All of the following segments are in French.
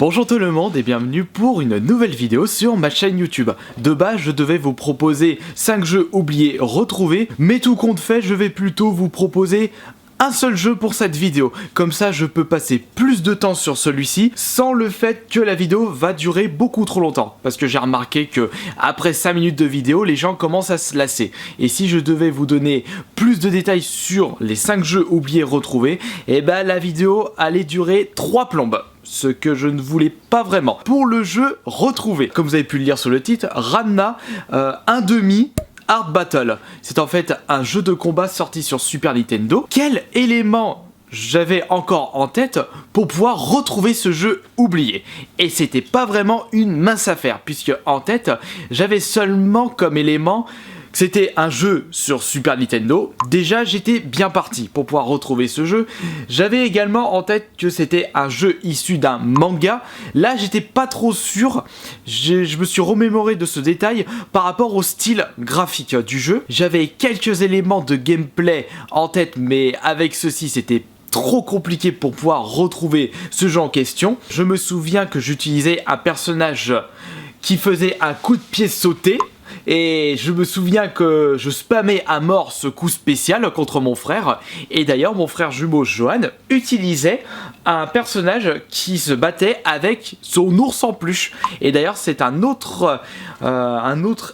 Bonjour tout le monde et bienvenue pour une nouvelle vidéo sur ma chaîne YouTube. De base, je devais vous proposer 5 jeux oubliés retrouvés, mais tout compte fait, je vais plutôt vous proposer un seul jeu pour cette vidéo. Comme ça, je peux passer plus de temps sur celui-ci sans le fait que la vidéo va durer beaucoup trop longtemps. Parce que j'ai remarqué que après 5 minutes de vidéo, les gens commencent à se lasser. Et si je devais vous donner plus de détails sur les 5 jeux oubliés retrouvés, et ben la vidéo allait durer 3 plombes. Ce que je ne voulais pas vraiment. Pour le jeu retrouvé, comme vous avez pu le lire sur le titre, Ranma 1/2 Hard Battle. C'est en fait un jeu de combat sorti sur Super Nintendo. Quel élément j'avais encore en tête pour pouvoir retrouver ce jeu oublié? Et c'était pas vraiment une mince affaire, puisque en tête, j'avais seulement comme élément que c'était un jeu sur Super Nintendo. Déjà, j'étais bien parti pour pouvoir retrouver ce jeu. J'avais également en tête que c'était un jeu issu d'un manga. Là, j'étais pas trop sûr. Je me suis remémoré de ce détail par rapport au style graphique du jeu. J'avais quelques éléments de gameplay en tête, mais avec ceci, c'était trop compliqué pour pouvoir retrouver ce jeu en question. Je me souviens que j'utilisais un personnage qui faisait un coup de pied sauté. Et je me souviens que je spammais à mort ce coup spécial contre mon frère. Et d'ailleurs, mon frère jumeau Johan utilisait un personnage qui se battait avec son ours en peluche. Et d'ailleurs, c'est un autre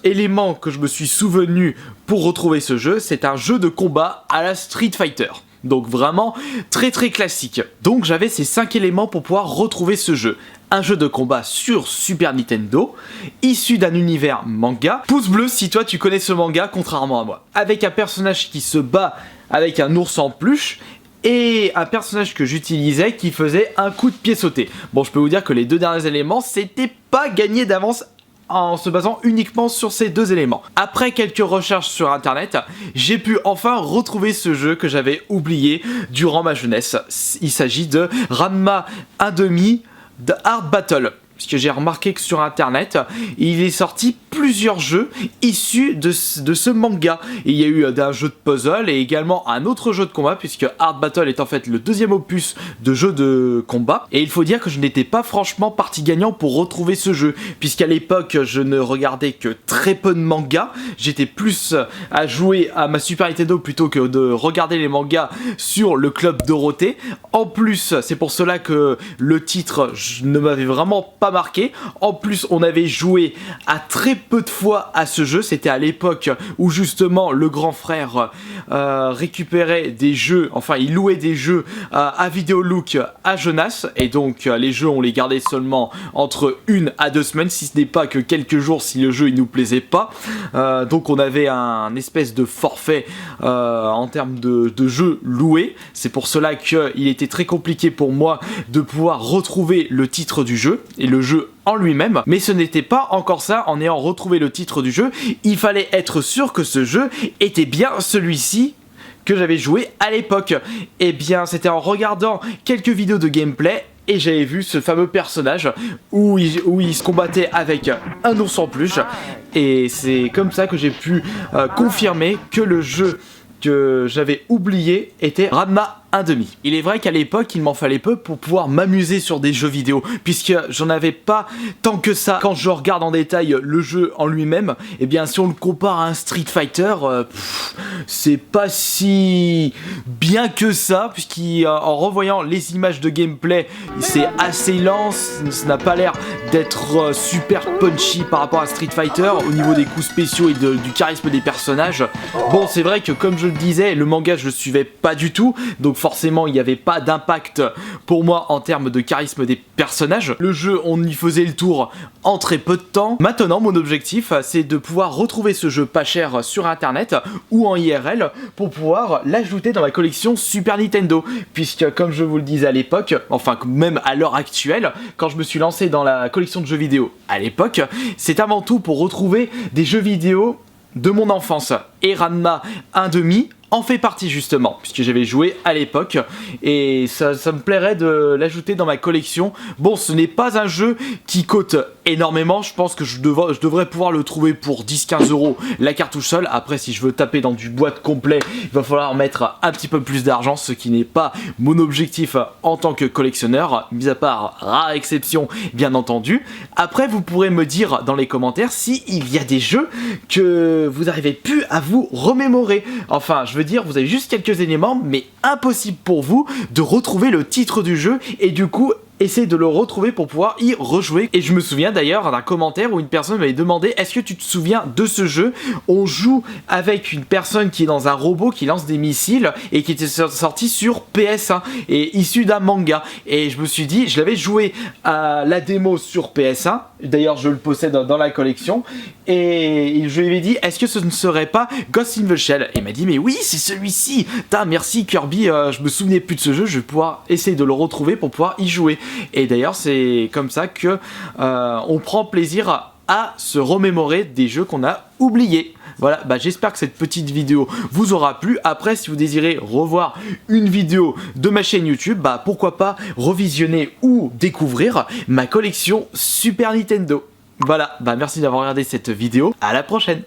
élément que je me suis souvenu pour retrouver ce jeu. C'est un jeu de combat à la Street Fighter. Donc vraiment très classique. Donc j'avais ces 5 éléments pour pouvoir retrouver ce jeu. Un jeu de combat sur Super Nintendo, issu d'un univers manga. Pouce bleu si toi tu connais ce manga, contrairement à moi. Avec un personnage qui se bat avec un ours en peluche, et un personnage que j'utilisais qui faisait un coup de pied sauté. Bon, je peux vous dire que les deux derniers éléments, c'était pas gagné d'avance en se basant uniquement sur ces deux éléments. Après quelques recherches sur internet, j'ai pu enfin retrouver ce jeu que j'avais oublié durant ma jeunesse. Il s'agit de Ranma 1/2 de Hard Battle. Parce que j'ai remarqué que sur internet, il est sorti plusieurs jeux issus de ce manga. Et il y a eu un jeu de puzzle et également un autre jeu de combat, puisque Hard Battle est en fait le deuxième opus de jeu de combat. Et il faut dire que je n'étais pas franchement parti gagnant pour retrouver ce jeu, puisqu'à l'époque, je ne regardais que très peu de mangas. J'étais plus à jouer à ma Super Nintendo plutôt que de regarder les mangas sur le Club Dorothée. En plus, c'est pour cela que le titre ne m'avait vraiment pas marqué. En plus, on avait joué à très peu de fois à ce jeu. C'était à l'époque où justement le grand frère récupérait des jeux, enfin il louait des jeux à Vidéolook à Genasse, et donc les jeux on les gardait seulement entre 1 à 2 semaines, si ce n'est pas que quelques jours si le jeu il nous plaisait pas. Donc on avait un espèce de forfait en termes de jeux loués. C'est pour cela qu'il était très compliqué pour moi de pouvoir retrouver le titre du jeu et le jeu en lui-même, mais ce n'était pas encore ça. En ayant retrouvé le titre du jeu, il fallait être sûr que ce jeu était bien celui-ci que j'avais joué à l'époque. Et bien c'était en regardant quelques vidéos de gameplay et j'avais vu ce fameux personnage où il se combattait avec un ours en peluche, et c'est comme ça que j'ai pu confirmer que le jeu que j'avais oublié était Ranma 1/2. Il est vrai qu'à l'époque, il m'en fallait peu pour pouvoir m'amuser sur des jeux vidéo, puisque j'en avais pas tant que ça. Quand je regarde en détail le jeu en lui-même, et bien si on le compare à un Street Fighter, c'est pas si bien que ça, puisqu'en revoyant les images de gameplay, c'est assez lent, ça n'a pas l'air d'être super punchy par rapport à Street Fighter au niveau des coups spéciaux et du charisme des personnages. Bon, c'est vrai que comme je le disais, le manga je le suivais pas du tout, donc forcément il n'y avait pas d'impact pour moi en termes de charisme des personnages. Le jeu, on y faisait le tour en très peu de temps. Maintenant mon objectif c'est de pouvoir retrouver ce jeu pas cher sur internet ou en IRL pour pouvoir l'ajouter dans ma collection Super Nintendo, puisque comme je vous le disais à l'époque, enfin même à l'heure actuelle, quand je me suis lancé dans la collection de jeux vidéo à l'époque, c'est avant tout pour retrouver des jeux vidéo de mon enfance. Et Ranma 1/2 en fait partie justement, puisque j'avais joué à l'époque, et ça me plairait de l'ajouter dans ma collection. Bon, ce n'est pas un jeu qui coûte énormément. Je pense que je devrais pouvoir le trouver pour 10-15 euros la cartouche seule. Après, si je veux taper dans du boîte complet, il va falloir mettre un petit peu plus d'argent, ce qui n'est pas mon objectif en tant que collectionneur, mis à part rare exception bien entendu. Après, vous pourrez me dire dans les commentaires si il y a des jeux que vous n'arrivez plus à vous remémorer. Enfin, je veux dire, vous avez juste quelques éléments, mais impossible pour vous de retrouver le titre du jeu et du coup essayer de le retrouver pour pouvoir y rejouer. Et je me souviens d'ailleurs d'un commentaire où une personne m'avait demandé: est-ce que tu te souviens de ce jeu? On joue avec une personne qui est dans un robot qui lance des missiles et qui était sorti sur PS1 et issu d'un manga. Et je me suis dit, je l'avais joué à la démo sur PS1, d'ailleurs je le possède dans la collection, et je lui ai dit: est-ce que ce ne serait pas Ghost in the Shell? Et il m'a dit: mais oui, c'est celui-ci. Merci Kirby, je me souvenais plus de ce jeu, je vais pouvoir essayer de le retrouver pour pouvoir y jouer. Et d'ailleurs c'est comme ça que on prend plaisir à se remémorer des jeux qu'on a oubliés. Voilà, j'espère que cette petite vidéo vous aura plu. Après, si vous désirez revoir une vidéo de ma chaîne YouTube, pourquoi pas revisionner ou découvrir ma collection Super Nintendo. Voilà, merci d'avoir regardé cette vidéo, à la prochaine.